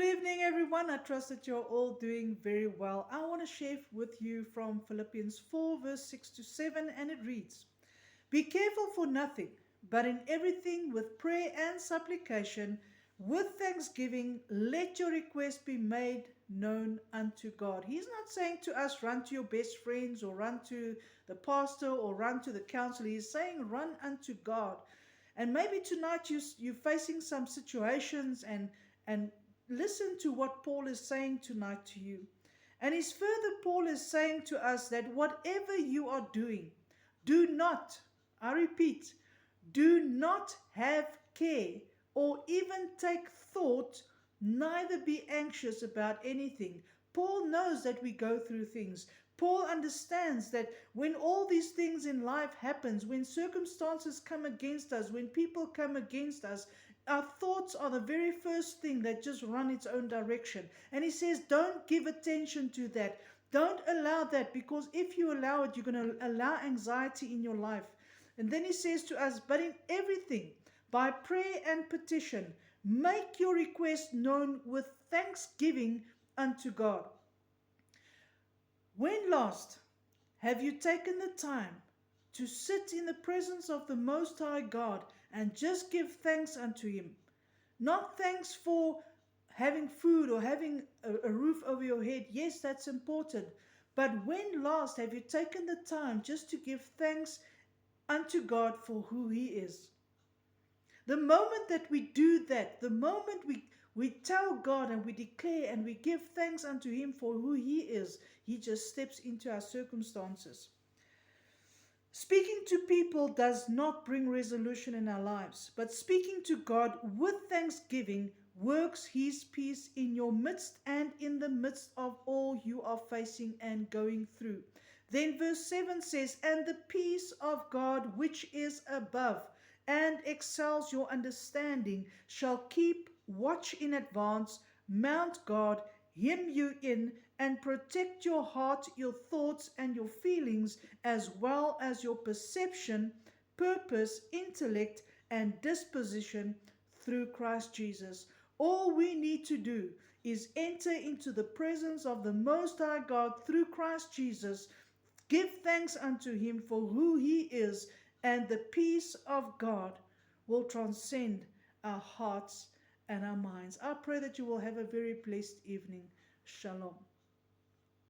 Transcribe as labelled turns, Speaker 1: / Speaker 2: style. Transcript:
Speaker 1: evening, everyone. I trust that you're all doing very well. I want to share with you from Philippians 4, verse 6 to 7, and it reads: Be careful for nothing, but in everything with prayer and supplication, with thanksgiving, let your request be made known unto God. He's not saying to us, run to your best friends or run to the pastor or run to the counselor. He's saying, run unto God. And maybe tonight you're facing some situations and listen to what Paul is saying tonight to you. And his further, Paul is saying to us that whatever you are doing, do not, I repeat, do not have care or even take thought, neither be anxious about anything. Paul knows that we go through things. Paul understands that when all these things in life happens, when circumstances come against us, when people come against us, our thoughts are the very first thing that just run its own direction. And he says, don't give attention to that. Don't allow that, because if you allow it, you're going to allow anxiety in your life. And then he says to us, but in everything, by prayer and petition, make your request known with thanksgiving unto God. When last have you taken the time to sit in the presence of the Most High God and just give thanks unto Him? Not thanks for having food or having a roof over your head. Yes, that's important. But when last have you taken the time just to give thanks unto God for who He is? The moment that we do that, the moment we tell God and we declare and we give thanks unto Him for who He is, He just steps into our circumstances. Speaking to people does not bring resolution in our lives, but speaking to God with thanksgiving works His peace in your midst and in the midst of all you are facing and going through. Then verse 7 says, and the peace of God, which is above and excels your understanding, shall keep watch in advance, mount guard, hem you in, and protect your heart, your thoughts, and your feelings, as well as your perception, purpose, intellect, and disposition through Christ Jesus. All we need to do is enter into the presence of the Most High God through Christ Jesus, give thanks unto Him for who He is, and the peace of God will transcend our hearts and our minds. I pray that you will have a very blessed evening. Shalom.